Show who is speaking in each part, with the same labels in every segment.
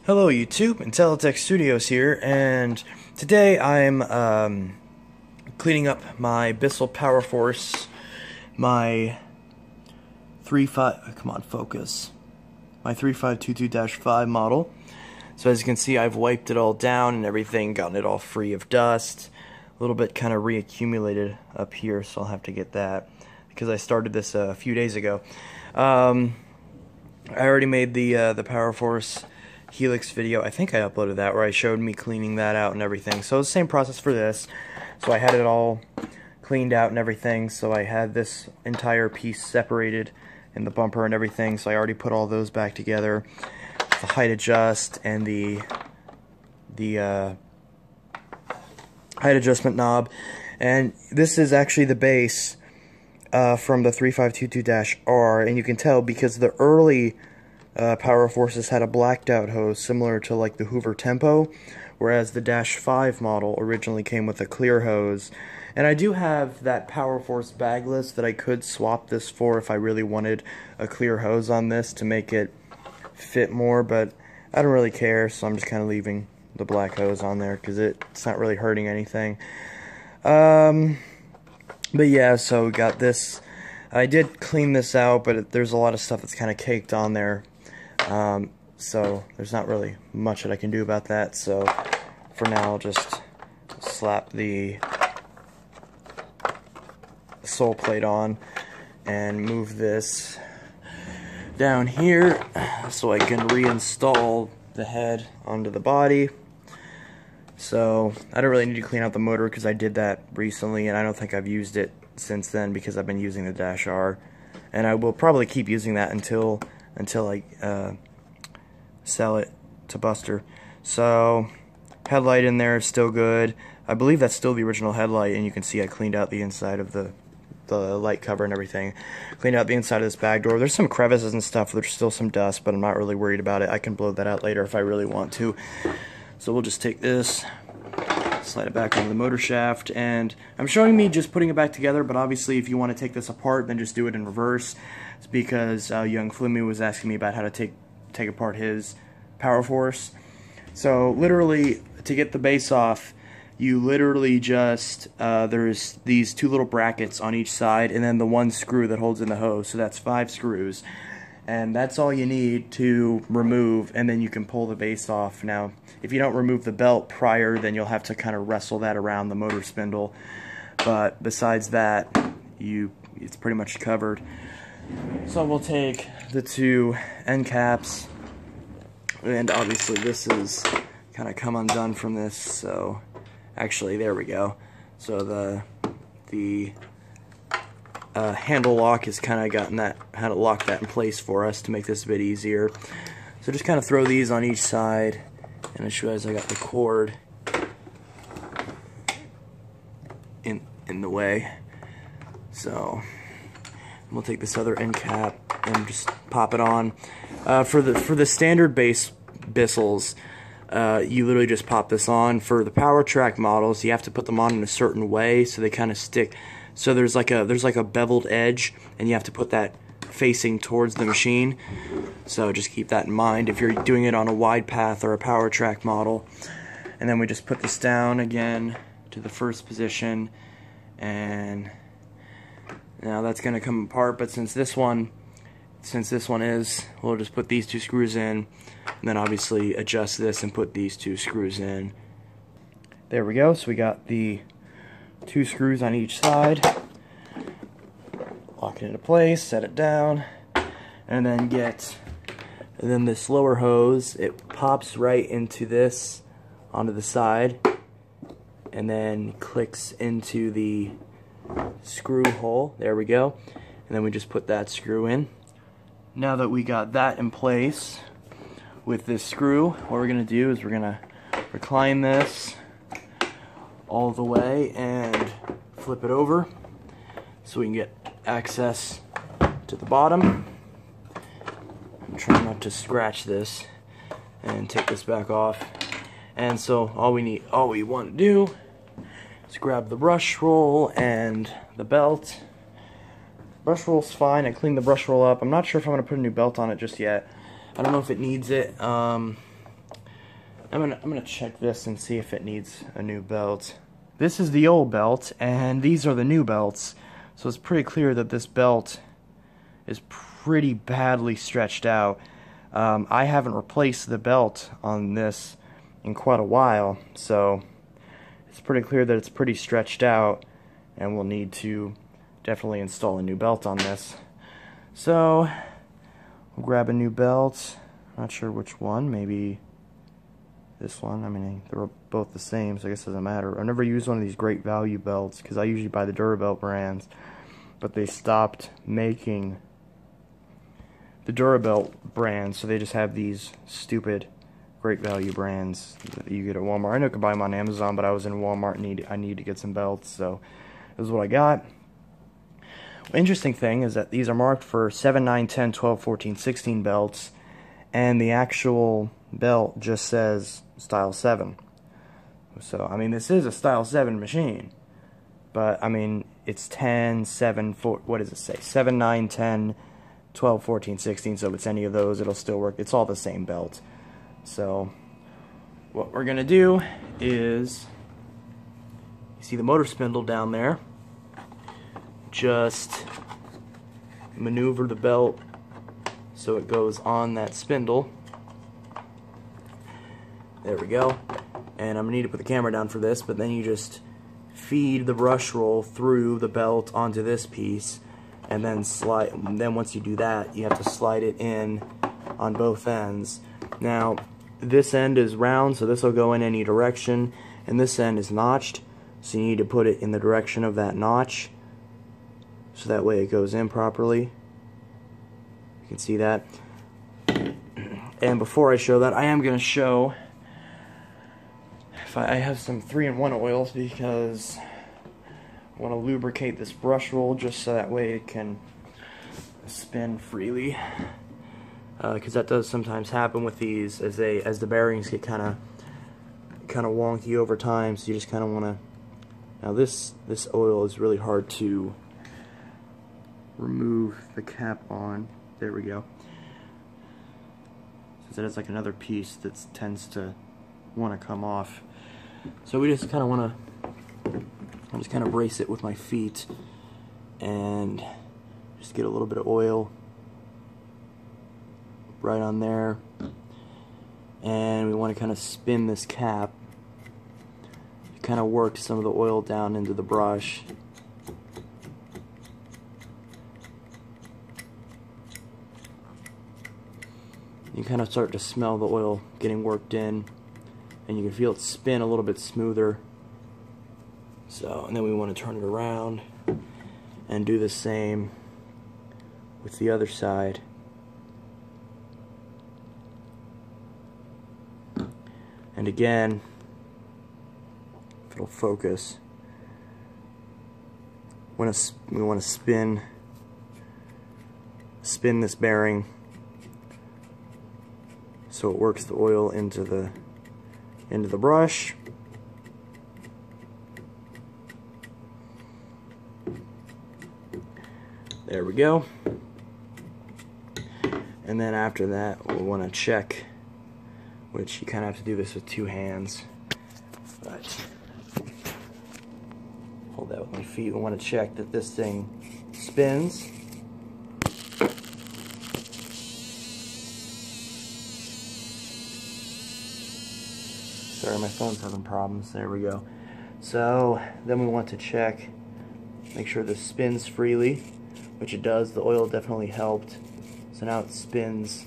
Speaker 1: Hello YouTube, Intelitech Studios here, and today I'm cleaning up my Bissell PowerForce, my 3522-5 model. So as you can see, I've wiped it all down and everything, gotten it all free of dust. A little bit kind of reaccumulated up here, so I'll have to get that because I started this a few days ago. I already made the PowerForce Helix video. I think I uploaded that where I showed me cleaning that out and everything. So it's the same process for this. So I had it all cleaned out and everything. So I had this entire piece separated in the bumper and everything. So I already put all those back together. The height adjust and the height adjustment knob. And this is actually the base from the 3522-R, and you can tell because the early PowerForces had a blacked out hose similar to like the Hoover Tempo, whereas the -5 model originally came with a clear hose. And I do have that PowerForce bagless that I could swap this for if I really wanted a clear hose on this to make it fit more, but I don't really care, so I'm just kind of leaving the black hose on there because it's not really hurting anything. But yeah, so we got this. I did clean this out, but there's a lot of stuff that's kind of caked on there. So there's not really much that I can do about that. So for now, I'll just slap the sole plate on and move this down here so I can reinstall the head onto the body. So I don't really need to clean out the motor because I did that recently, and I don't think I've used it since then because I've been using the -R, and I will probably keep using that until I sell it to Buster. So headlight in there is still good. I believe that's still the original headlight, and you can see I cleaned out the inside of the light cover and everything. Cleaned out the inside of this bag door. There's some crevices and stuff. There's still some dust, but I'm not really worried about it. I can blow that out later if I really want to. So we'll just take this, slide it back onto the motor shaft, and I'm showing me just putting it back together, but obviously if you want to take this apart, then just do it in reverse. It's because young Flimmy was asking me about how to take apart his PowerForce. So literally, to get the base off, you literally just, there's these two little brackets on each side, and then the one screw that holds in the hose, so that's 5 screws. And that's all you need to remove, and then you can pull the base off. Now, if you don't remove the belt prior, then you'll have to kind of wrestle that around the motor spindle. But besides that, it's pretty much covered. So we'll take the 2 end caps, and obviously this is kind of come undone from this. So actually, there we go. So the handle lock has kind of gotten that, how to lock that in place for us to make this a bit easier. So just kind of throw these on each side, and as you guys, I got the cord in the way. So we'll take this other end cap and just pop it on. For the standard base Bissells, you literally just pop this on. For the Power Track models, you have to put them on in a certain way so they kind of stick. So there's like a beveled edge, and you have to put that facing towards the machine. So just keep that in mind if you're doing it on a wide path or a Power Track model. And then we just put this down again to the first position, and now that's going to come apart. But since this one is, we'll just put these 2 screws in, and then obviously adjust this and put these 2 screws in. There we go. So we got the 2 screws on each side. Lock it into place, set it down, and then this lower hose, it pops right into this onto the side, and then clicks into the screw hole. There we go. And then we just put that screw in. Now that we got that in place with this screw, what we're going to do is we're going to recline this all the way and flip it over so we can get access to the bottom. I'm trying not to scratch this, and take this back off. And so all we want to do is grab the brush roll and the belt. Brush roll's fine. I cleaned the brush roll up. I'm not sure if I'm going to put a new belt on it just yet. I don't know if it needs it. I'm gonna check this and see if it needs a new belt. This is the old belt, and these are the new belts. So it's pretty clear that this belt is pretty badly stretched out. I haven't replaced the belt on this in quite a while, so it's pretty clear that it's pretty stretched out, and we'll need to definitely install a new belt on this. So we'll grab a new belt. Not sure which one. Maybe this one. I mean, they're both the same, so I guess it doesn't matter. I've never used one of these great value belts because I usually buy the Durabelt brands, but they stopped making the Durabelt brand, so they just have these stupid great value brands that you get at Walmart. I know you can buy them on Amazon, but I was in Walmart and I need to get some belts, so this is what I got. Interesting thing is that these are marked for 7, 9, 10, 12, 14, 16 belts, and the actual belt just says Style 7. So, I mean, this is a Style 7 machine, but, I mean, it's 10, 7, 4, what does it say? 7, 9, 10, 12, 14, 16, so if it's any of those, it'll still work. It's all the same belt. So, what we're going to do is, you see the motor spindle down there, just maneuver the belt so it goes on that spindle. There we go. And I'm going to need to put the camera down for this, but then you just feed the brush roll through the belt onto this piece, and then slide. And then once you do that, you have to slide it in on both ends. Now, this end is round, so this will go in any direction, and this end is notched, so you need to put it in the direction of that notch, so that way it goes in properly. You can see that. And before I show that, I am going to show if I have some 3-in-1 oils, because I want to lubricate this brush roll just so that way it can spin freely. Because that does sometimes happen with these as the bearings get kind of wonky over time. So you just kind of want to. Now this oil is really hard to remove the cap on. There we go. Since it has like another piece that tends to want to come off. So we just kind of want to. I'll just kind of brace it with my feet and just get a little bit of oil right on there, and we want to kind of spin this cap, kind of work some of the oil down into the brush. You kind of start to smell the oil getting worked in, and you can feel it spin a little bit smoother. So, and then we want to turn it around and do the same with the other side. And again, if it'll focus, we want to spin this bearing so it works the oil into the brush. There we go. And then after that, we'll want to check, which you kind of have to do this with 2 hands, but hold that with my feet. We want to check that this thing spins. Sorry, my phone's having problems. There we go. So then we want to check, make sure this spins freely, which it does. The oil definitely helped. So now it spins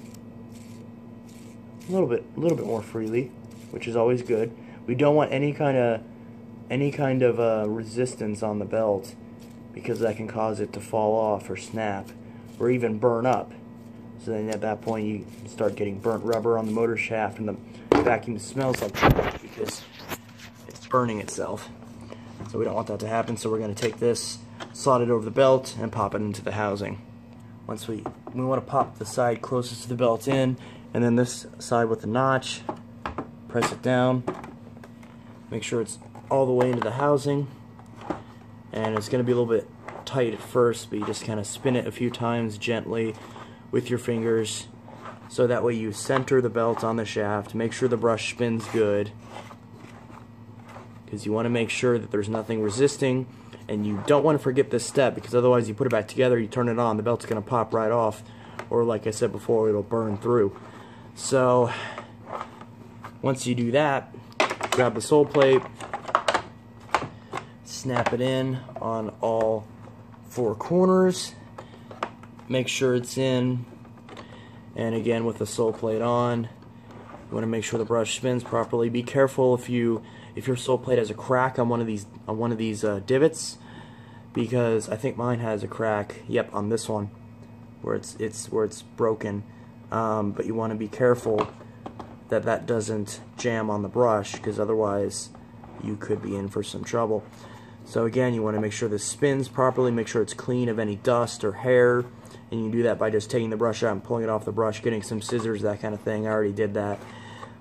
Speaker 1: a little bit more freely, which is always good. We don't want any kind of resistance on the belt, because that can cause it to fall off or snap or even burn up. So then at that point you start getting burnt rubber on the motor shaft, and the vacuum smells like that because it's burning itself. So we don't want that to happen. So we're going to take this, slot it over the belt, and pop it into the housing. Once we want to pop the side closest to the belt in, and then this side with the notch, press it down, make sure it's all the way into the housing, and it's going to be a little bit tight at first, but you just kind of spin it a few times gently with your fingers So that way you center the belt on the shaft, make sure the brush spins good, because you want to make sure that there's nothing resisting, and you don't want to forget this step, because otherwise you put it back together, you turn it on, the belt's going to pop right off, or like I said before, it'll burn through. So once you do that, grab the sole plate, snap it in on all 4 corners, make sure it's in, and again with the sole plate on, you want to make sure the brush spins properly. Be careful if your sole plate has a crack on one of these divots, because I think mine has a crack. Yep, on this one where it's broken. But you want to be careful that doesn't jam on the brush, because otherwise you could be in for some trouble. So again, you want to make sure this spins properly, make sure it's clean of any dust or hair, and you can do that by just taking the brush out and pulling it off the brush, getting some scissors, that kind of thing. I already did that,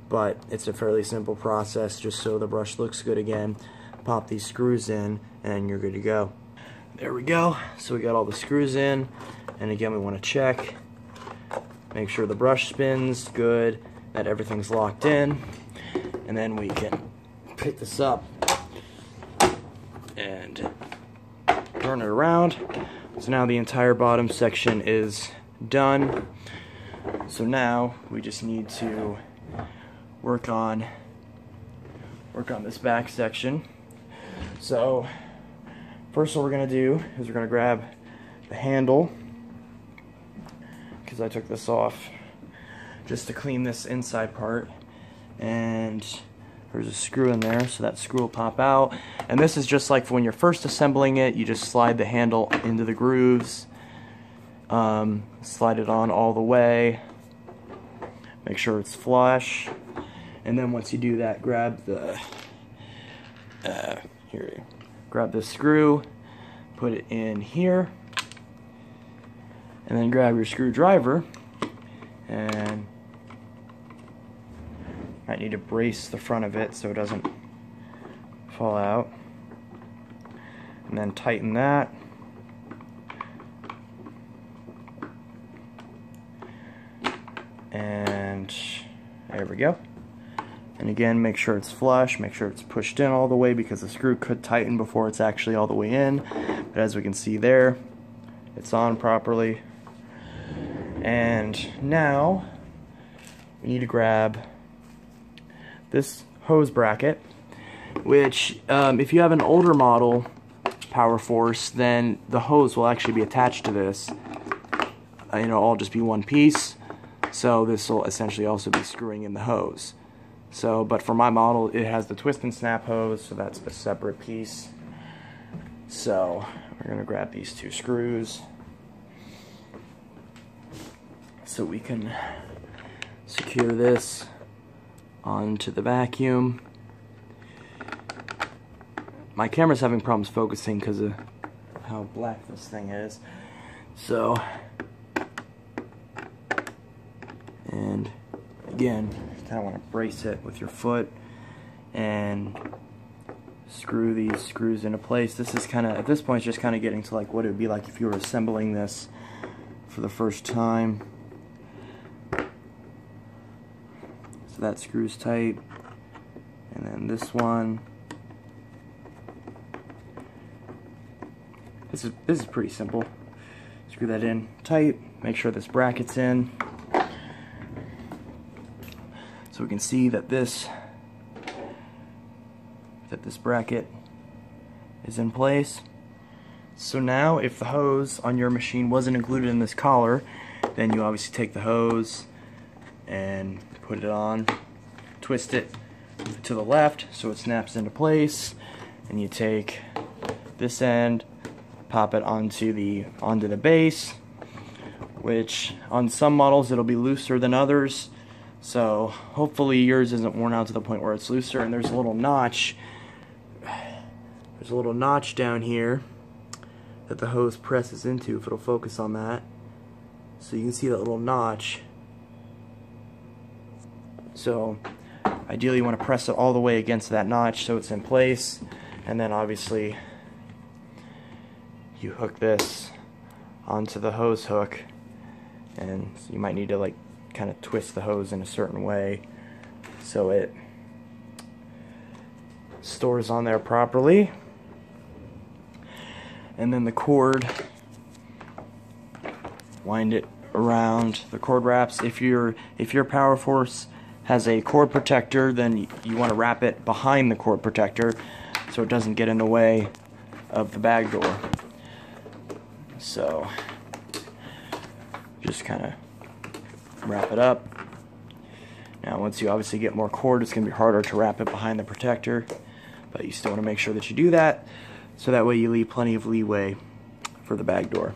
Speaker 1: but it's a fairly simple process, just so the brush looks good again. Pop these screws in and you're good to go. There we go. So we got all the screws in, and again we want to check, make sure the brush spins good, that everything's locked in, and then we can pick this up and turn it around. So now the entire bottom section is done. So now we just need to work on this back section. So first what we're going to do is we're going to grab the handle, because I took this off just to clean this inside part, and there's a screw in there, so that screw will pop out. And this is just like when you're first assembling it, you just slide the handle into the grooves, slide it on all the way, make sure it's flush, and then once you do that, grab the grab this screw, put it in here, and then grab your screwdriver, and I need to brace the front of it so it doesn't fall out, and then tighten that, and there we go. And again, make sure it's flush, make sure it's pushed in all the way, because the screw could tighten before it's actually all the way in. But as we can see there, it's on properly. And now we need to grab this hose bracket, which if you have an older model PowerForce, then the hose will actually be attached to this. It'll all just be one piece, so this will essentially also be screwing in the hose. So, but for my model, it has the twist and snap hose, so that's a separate piece. So we're going to grab these 2 screws so we can secure this onto the vacuum. My camera's having problems focusing because of how black this thing is. So, and again, you kind of want to brace it with your foot and screw these screws into place. This is kind of, at this point, it's just kind of getting to like what it would be like if you were assembling this for the first time. So that screws tight, and then this one. This is pretty simple. Screw that in tight. Make sure this bracket's in, so we can see that this bracket is in place. So now, if the hose on your machine wasn't included in this collar, then you obviously take the hose and put it on, twist it to the left so it snaps into place, and you take this end, pop it onto the base, which on some models it'll be looser than others. So hopefully yours isn't worn out to the point where it's looser. And there's a little notch. There's a little notch down here that the hose presses into, if it'll focus on that. So you can see that little notch. So ideally you want to press it all the way against that notch so it's in place, and then obviously you hook this onto the hose hook, and so you might need to like kind of twist the hose in a certain way so it stores on there properly. And then the cord, wind it around the cord wraps. If your PowerForce has a cord protector, then you want to wrap it behind the cord protector so it doesn't get in the way of the bag door. So just kind of wrap it up. Now once you obviously get more cord, it's going to be harder to wrap it behind the protector, but you still want to make sure that you do that so that way you leave plenty of leeway for the bag door.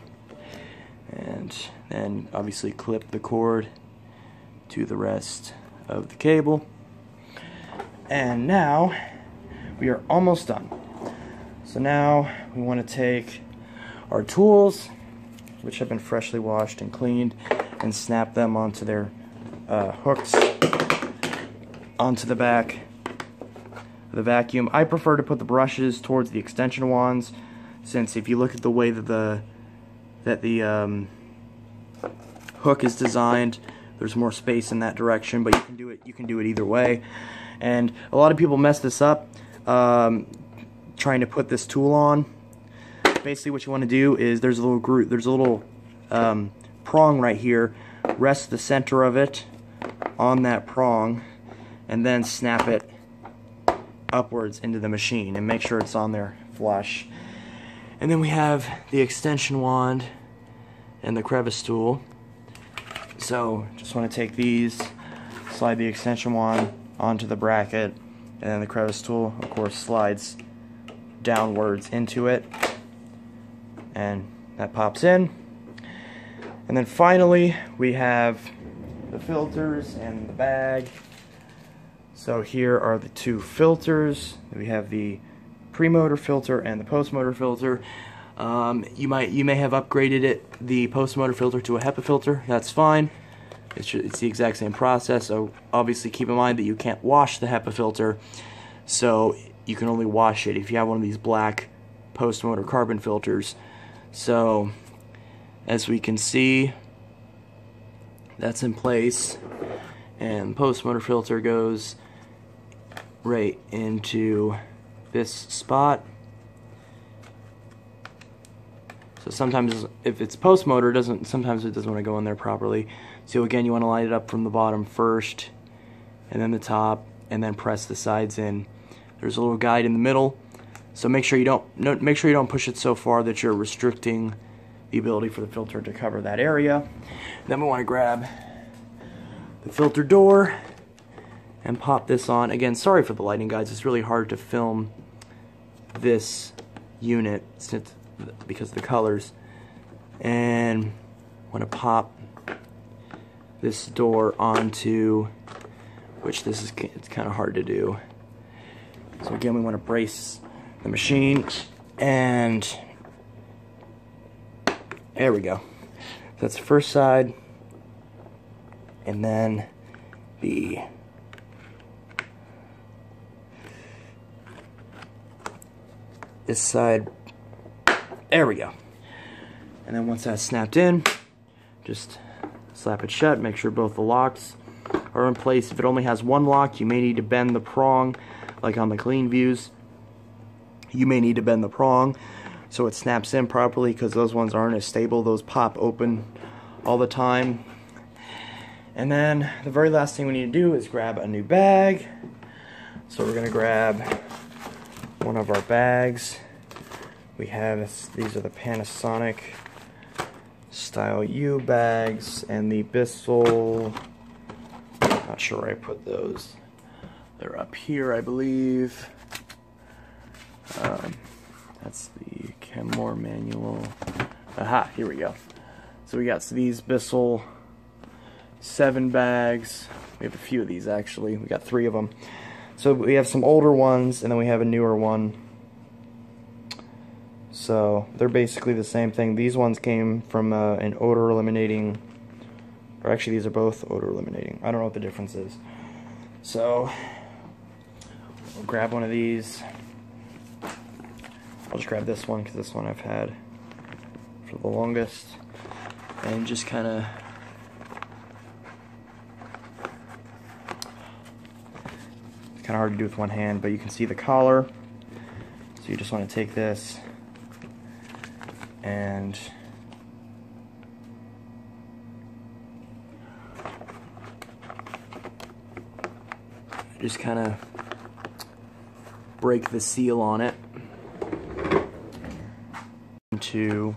Speaker 1: And then obviously clip the cord to the rest of the cable. And now we are almost done. So now we want to take our tools, which have been freshly washed and cleaned, and snap them onto their hooks onto the back of the vacuum. I prefer to put the brushes towards the extension wands, since if you look at the way that the hook is designed, there's more space in that direction, but you can do it either way. And a lot of people mess this up trying to put this tool on. Basically what you want to do is there's a little prong right here. Rest the center of it on that prong and then snap it upwards into the machine and make sure it's on there flush. And then we have the extension wand and the crevice tool. So just want to take these, slide the extension wand onto the bracket, and then the crevice tool of course slides downwards into it, and that pops in. And then finally we have the filters and the bag. So here are the two filters. We have the pre-motor filter and the post-motor filter. You may have upgraded the post-motor filter to a HEPA filter. That's fine. It's the exact same process. So obviously keep in mind that you can't wash the HEPA filter, so you can only wash it if you have one of these black post-motor carbon filters. So as we can see, that's in place, and post-motor filter goes right into this spot. So sometimes if it's post-motor, sometimes it doesn't want to go in there properly. So again, you want to line it up from the bottom first, and then the top, and then press the sides in. There's a little guide in the middle, so make sure you don't push it so far that you're restricting the ability for the filter to cover that area. Then we want to grab the filter door and pop this on. Again, sorry for the lighting, guys. It's really hard to film this unit because of the colors. And want to pop this door onto, which it's kind of hard to do. So again, we want to brace the machine, and there we go. That's the first side, and then this side. There we go. And then once that's snapped in, just slap it shut. Make sure both the locks are in place. If it only has one lock, you may need to bend the prong, like on the clean views. You may need to bend the prong so it snaps in properly, because those ones aren't as stable. Those pop open all the time. And then the very last thing we need to do is grab a new bag. So we're going to grab one of our bags. We have, these are the Panasonic Style U bags, and the Bissell, not sure where I put those. They're up here, I believe. That's the Kenmore manual. Aha, here we go. So we got these Bissell 7 bags. We have a few of these actually. We got 3 of them. So we have some older ones, and then we have a newer one. So they're basically the same thing. These ones came from an odor eliminating, or actually these are both odor eliminating. I don't know what the difference is. So we'll grab one of these. I'll just grab this one because this one I've had for the longest, and just kind of kind of hard to do with one hand, but you can see the collar. So you just want to take this and just kind of break the seal on it into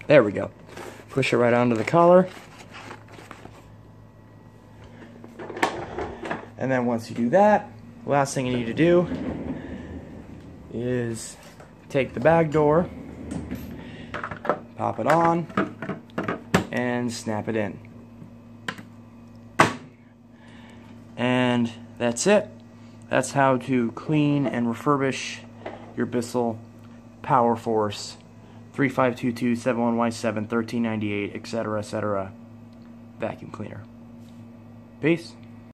Speaker 1: there we go. Push it right onto the collar. And then once you do that, the last thing you need to do is take the bag door, pop it on, and snap it in. And that's it. That's how to clean and refurbish your Bissell PowerForce 3522-71Y7 1398, etc., etc. vacuum cleaner. Peace.